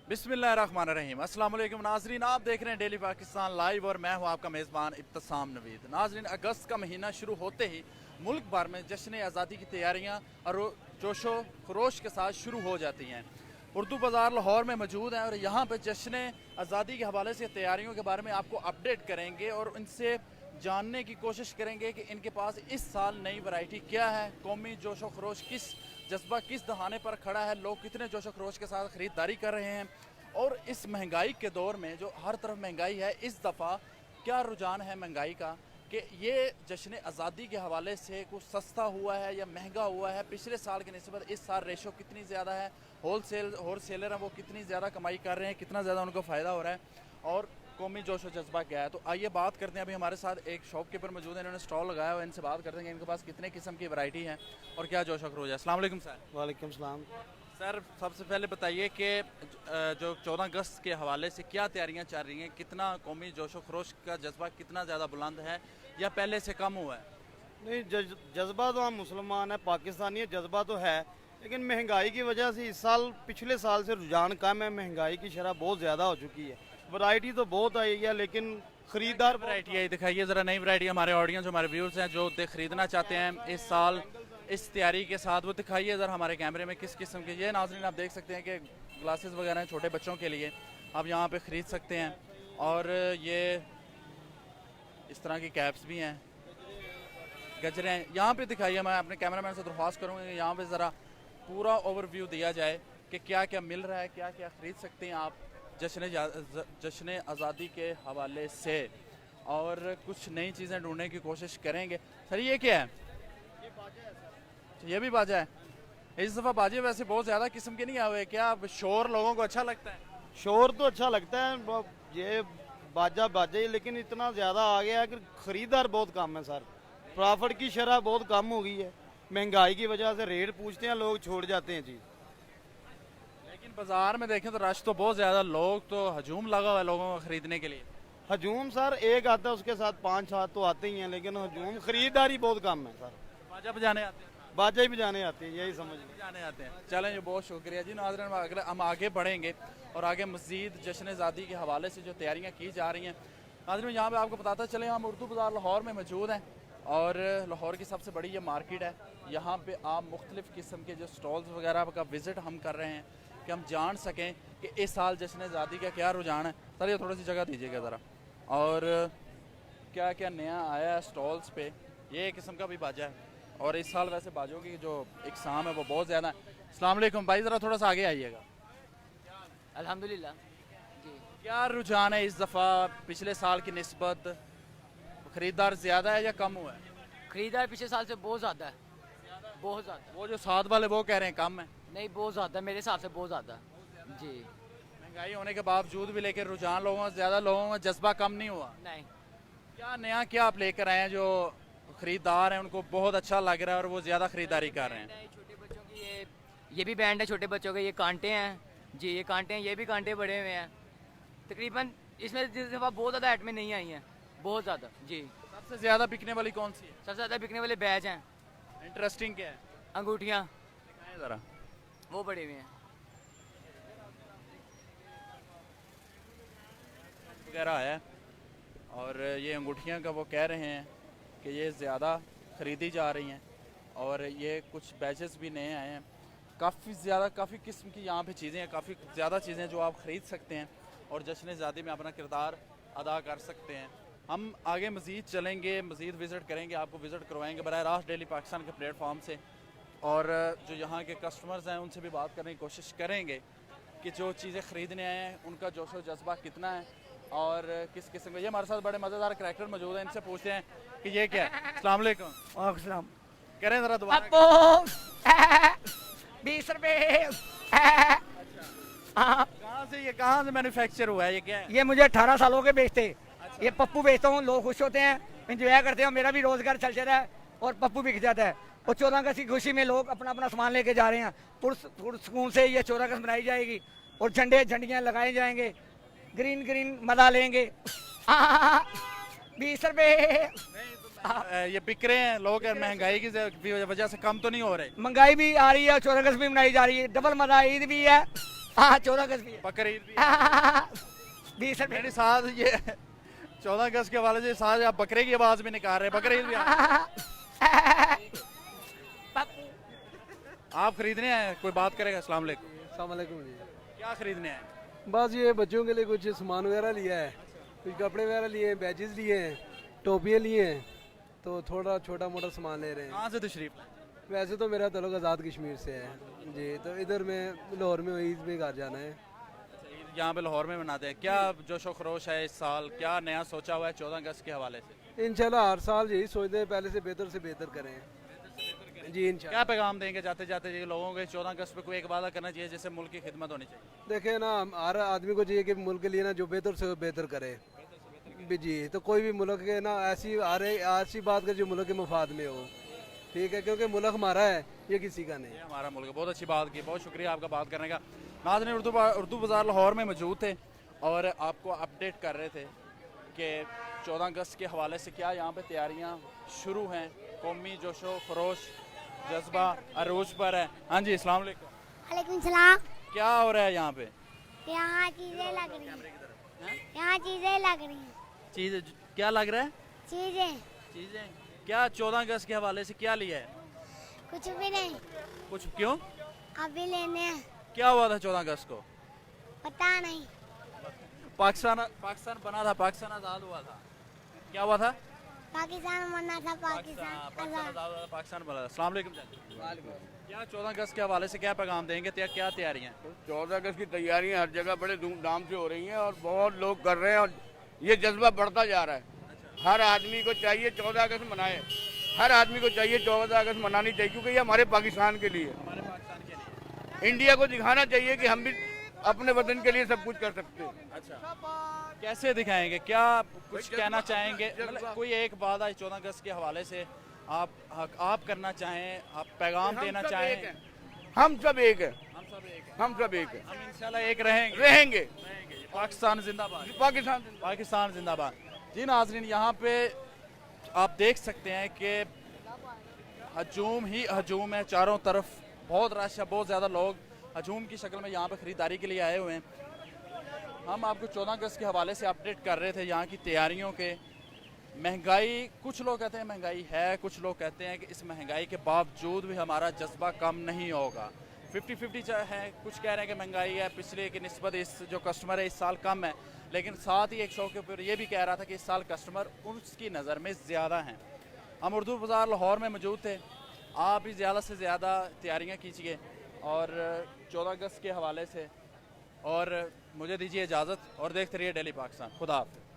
बिस्मिल्लाहिर्रहमानिर्रहीम। अस्सलाम वालेकुम नाजरीन, आप देख रहे हैं डेली पाकिस्तान लाइव और मैं हूं आपका मेज़बान इब्तिसाम नवीद। नाजरीन, अगस्त का महीना शुरू होते ही मुल्क भर में जश्न आज़ादी की तैयारियां और जोशो खरोश के साथ शुरू हो जाती हैं। उर्दू बाज़ार लाहौर में मौजूद हैं और यहाँ पर जश्न आज़ादी के हवाले से तैयारियों के बारे में आपको अपडेट करेंगे और इनसे जानने की कोशिश करेंगे कि इनके पास इस साल नई वैरायटी क्या है, कौमी जोशो खरोश किस जज्बा किस दहाने पर खड़ा है, लोग कितने जोशो खरोश के साथ ख़रीदारी कर रहे हैं और इस महंगाई के दौर में जो हर तरफ महंगाई है, इस दफ़ा क्या रुझान है महंगाई का कि ये जश्न आज़ादी के हवाले से कुछ सस्ता हुआ है या महंगा हुआ है, पिछले साल की निस्बत इस साल रेशो कितनी ज़्यादा है, होलसेलर हैं वो कितनी ज़्यादा कमाई कर रहे हैं, कितना ज़्यादा उनको फ़ायदा हो रहा है और कौमी जोश व जज्बा क्या है। तो आइए बात करते हैं। अभी हमारे साथ एक शॉपकीपर मौजूद है, इन्होंने स्टॉल लगाया हुआ है, इनसे बात करते हैं कि इनके पास कितने किस्म की वैरायटी है और क्या जोश व खरोश है। अस्सलाम वालेकुम सर। वालेकुम सलाम। सर सबसे पहले बताइए कि जो 14 अगस्त के हवाले से क्या तैयारियां चल रही हैं, कितना कौमी जोश व खरोश का जज्बा कितना ज़्यादा बुलंद है या पहले से कम हुआ है? नहीं, जज्बा तो हम मुसलमान है, पाकिस्तानी है, जज्बा तो है, लेकिन महंगाई की वजह से इस साल पिछले साल से रुझान कम है, महंगाई की शरह बहुत ज़्यादा हो चुकी है। वैरायटी तो बहुत आई है लेकिन ख़रीदार वैरायटी है, दिखाइए ज़रा नई वैरायटी हमारे ऑडियंस हमारे व्यूअर्स हैं जो ख़रीदना चाहते हैं इस साल इस तैयारी के साथ, वो दिखाइए ज़रा हमारे कैमरे में किस किस्म के। ये नाज़रीन आप देख सकते हैं कि ग्लासेस वगैरह हैं छोटे बच्चों के लिए, आप यहाँ पे ख़रीद सकते हैं और ये इस तरह की कैप्स भी हैं, गजरे हैं। यहाँ पे दिखाइए, मैं अपने कैमरामैन से दरख्वास्त करूँगा कि यहाँ पे ज़रा पूरा ओवरव्यू दिया जाए कि क्या क्या मिल रहा है, क्या क्या ख़रीद सकते हैं आप जश्न आज़ादी के हवाले से और कुछ नई चीज़ें ढूंढने की कोशिश करेंगे। सर ये क्या है? ये भी बाजा है। इस दफ़ा बाजे वैसे बहुत ज़्यादा किस्म के नहीं आए हुए, क्या शोर लोगों को अच्छा लगता है? शोर तो अच्छा लगता है, ये बाजा बाजे, लेकिन इतना ज़्यादा आ गया है कि ख़रीदार बहुत कम है सर। प्रॉफिट की शरह बहुत कम हो गई है, महंगाई की वजह से रेट पूछते हैं लोग, छोड़ जाते हैं जी। लेकिन बाजार में देखें तो रश तो बहुत ज़्यादा, लोग तो हजूम लगा हुआ है लोगों को ख़रीदने के लिए। हजूम सर एक आता है, उसके साथ 5-7 तो आते ही हैं, लेकिन हजूम ख़रीदारी बहुत कम है सर। बाजा बजाने आते हैं, बाजा ही बजाने आते हैं, यही समझ लीजिए। जाने आते हैं। चलें जी, बहुत शुक्रिया जी। नाज़रीन अगर हम आगे बढ़ेंगे और आगे मज़ीद जश्न आज़ादी के हवाले से जो तैयारियां की जा रही हैं, नाज़रीन यहाँ पे आपको बताता चले हम उर्दू बाज़ार लाहौर में मौजूद हैं और लाहौर की सबसे बड़ी ये मार्केट है। यहाँ पे आप मुख्तलिफ़ किस्म के जो स्टॉल्स वगैरह का विज़िट हम कर रहे हैं कि हम जान सकें कि इस साल जश्न आज़ादी का क्या रुझान है। सर ये थोड़ी सी जगह दीजिएगा ज़रा, और क्या क्या नया आया है स्टॉल्स पे। ये एक किस्म का भी बाजा है और इस साल वैसे बाजों की जो इकसाम है वो बहुत ज़्यादा है। अस्सलाम वालेकुम भाई, ज़रा थोड़ा सा आगे आइएगा। अल्हम्दुलिल्लाह जी। क्या रुझान है इस दफ़ा पिछले साल की निस्बत, ख़रीदार ज़्यादा है या कम हुआ है? खरीदार पिछले साल से बहुत ज़्यादा है, बहुत ज़्यादा। वो जो साथ वाले वो कह रहे हैं कम है। नहीं, बहुत ज़्यादा, मेरे हिसाब से बहुत ज़्यादा जी। महंगाई होने के बावजूद भी लेकर रुझान लोगों का ज़्यादा, लोगों का जज्बा कम नहीं हुआ। नहीं, क्या नया क्या आप लेकर आए हैं जो ख़रीदार हैं उनको बहुत अच्छा लग रहा है और वो ज़्यादा ख़रीदारी कर रहे हैं? नहीं, छोटे बच्चों की ये भी बैंड है, छोटे बच्चों के ये कांटे हैं जी, ये कांटे हैं, ये भी कांटे बड़े हुए हैं। तकरीबन इसमें इस दफ़ा बहुत ज़्यादा आइटमें नहीं आई हैं, बहुत ज़्यादा जी। सबसे ज़्यादा बिकने वाली कौन सी है? सबसे ज़्यादा बिकने वाले बैच हैं, इंटरेस्टिंग क्या है? अंगूठियाँ, दिखाएं ज़रा। वो बड़े हुए हैं। वगैरह आया है और ये अंगूठियाँ का वो कह रहे हैं कि ये ज़्यादा ख़रीदी जा रही हैं और ये कुछ बैचेस भी नए आए हैं। काफ़ी किस्म की यहाँ पे चीज़ें हैं, काफ़ी ज़्यादा चीज़ें जो आप ख़रीद सकते हैं और जश्न आज़ादी में अपना किरदार अदा कर सकते हैं। हम आगे मज़ीद चलेंगे, मज़ीद विज़िट करेंगे, आपको विज़िट करवाएंगे बराह रास्त डेली पाकिस्तान के प्लेटफॉर्म से और जो यहाँ के कस्टमर्स हैं उनसे भी बात करने की कोशिश करेंगे कि जो चीज़ें ख़रीदने आए हैं उनका जोश व जज्बा कितना है और किस किस्म का। ये हमारे साथ बड़े मज़ेदार करैक्टर मौजूद हैं, इनसे पूछते हैं कि ये क्या है। अस्सलाम वालेकुम। वालेकुम करें ज़रा दोबारा। 20 रुपए। कहाँ से मैन्युफैक्चर हुआ है, ये क्या है? ये मुझे 18 सालों के बेचते, ये पप्पू बेचता हूँ, लोग खुश होते हैं, इंजॉय करते हैं, मेरा भी रोजगार चल जाता है और पप्पू बिक जाता है। और 14 अगस्त की खुशी में लोग अपना अपना सामान लेके जा रहे हैं। पुरसकून से ये 14 अगस्त मनाई जाएगी और झंडियाँ लगाए जाएंगे, ग्रीन ग्रीन मजा लेंगे। 20 रुपए। ये बिक रहे हैं लोग, महंगाई की वजह से कम तो नहीं हो रहे? महंगाई भी आ रही है, 14 अगस्त भी मनाई जा रही है, डबल मजा, ईद भी है हाँ 14 अगस्त भी है। बकरीद भी 20 रुपये मेरे साथ ये 14 अगस्त के हवाले से साथ आप बकरे की आवाज भी निकाल रहे हैं, बकरीद भी आप खरीदने आए, कोई बात करेगा? अस्सलाम वालेकुम। अस्सलाम वालेकुम जी। क्या खरीदने आए? बस ये बच्चों के लिए कुछ सामान वगैरह लिया है, कुछ कपड़े वगैरह लिए हैं, बैजेस लिए हैं, टोपियाँ लिए हैं, तो थोड़ा छोटा मोटा सामान ले रहे हैं। कहाँ से तशरीफ? वैसे तो मेरा ताल्लुक आज़ाद कश्मीर से है जी, तो इधर में लाहौर में ईद में घर जाना है। यहाँ पे लाहौर में मनाते हैं, क्या जोशो खरोश है इस साल? क्या नया सोचा हुआ है 14 अगस्त के हवाले से? इंशाल्लाह हर साल यही सोचते हैं पहले से बेहतर करें जी इंशाल्लाह। क्या पैगाम देंगे जाते जाते जी लोगों के 14 अगस्त पे कोई एक वादा करना चाहिए जैसे मुल्क की खिदमत होनी चाहिए? देखे ना, हर आदमी को चाहिए कि मुल्क के लिए ना जो बेहतर से बेहतर करे भी जी, तो कोई भी मुल्क के ना ऐसी बात करे जो मुल्क के मफाद में हो, ठीक है, क्योंकि मुल्क हमारा है, ये किसी का नहीं। ये हमारा मुल्क है। बहुत अच्छी बात की, बहुत शुक्रिया आपका बात करने का। नाज़रीन, उर्दू बाज़ार लाहौर में मौजूद थे और आपको अपडेट कर रहे थे कि 14 अगस्त के हवाले से क्या यहाँ पे तैयारियाँ शुरू हैं, कौमी जोशो खरोश जज्बा अरूज पर है। हाँ जी, अस्सलाम वालेकुम। वालेकुम सलाम। क्या हो रहा है यहाँ पे? यहाँ चीजें लग रही हैं। यहाँ चीजें लग रही हैं। चीज़ क्या लग रहा है? चीजें क्या 14 अगस्त के हवाले से क्या लिया है? कुछ भी नहीं, कुछ क्यों? अभी लेने हैं। क्या हुआ था 14 अगस्त को? पता नहीं। पाकिस्तान बना था, पाकिस्तान आज़ाद हुआ था। क्या हुआ था? पाकिस्तान बनना था, पाकिस्तान पाकिस्तान आजाद। आज़ाद हुआ था, पाकिस्तान बना था। अस्सलाम वालेकुम जान। क्या 14 अगस्त के हवाले से क्या पैगाम देंगे? क्या तैयारियां? 14 अगस्त की तैयारियां हर जगह बड़े धूमधाम से हो रही हैं और बहुत लोग कर रहे हैं और ये जज्बा बढ़ता जा रहा है। हर आदमी को चाहिए 14 अगस्त मनाए, हर आदमी को चाहिए 14 अगस्त मनानी चाहिए, क्योंकि ये हमारे पाकिस्तान के लिए, हमारे पाकिस्तान के लिए। इंडिया को दिखाना चाहिए कि हम भी अपने वतन के लिए सब कुछ कर सकते हैं। अच्छा, कैसे दिखाएंगे? क्या कुछ कहना चाहेंगे? मतलब कोई एक बात आज 14 अगस्त के हवाले से आप करना चाहें, आप पैगाम देना चाहें? हम सब एक है, हम सब एक हैं। हम सब एक है, हम इंशाल्लाह एक रहेंगे। रहेंगे। पाकिस्तान जिंदाबाद, पाकिस्तान पाकिस्तान जिंदाबाद। जी नाज़रीन, यहाँ पे आप देख सकते हैं कि हजूम ही हजूम है, चारों तरफ बहुत रश है, बहुत ज़्यादा लोग हजूम की शक्ल में यहाँ पे ख़रीदारी के लिए आए हुए हैं। हम आपको 14 अगस्त के हवाले से अपडेट कर रहे थे यहाँ की तैयारियों के। महंगाई, कुछ लोग कहते हैं महंगाई है, कुछ लोग कहते हैं कि इस महंगाई के बावजूद भी हमारा जज्बा कम नहीं होगा। 50-50 है, कुछ कह रहे हैं कि महंगाई है पिछले की निस्बत इस जो कस्टमर है इस साल कम है, लेकिन साथ ही एक शो के ऊपर ये भी कह रहा था कि इस साल कस्टमर उसकी नज़र में ज़्यादा हैं। हम उर्दू बाज़ार लाहौर में मौजूद थे, आप भी ज़्यादा से ज़्यादा तैयारियाँ कीजिए और 14 अगस्त के हवाले से, और मुझे दीजिए इजाज़त और देखते रहिए डेली पाकिस्तान। खुदा हाफ़िज़।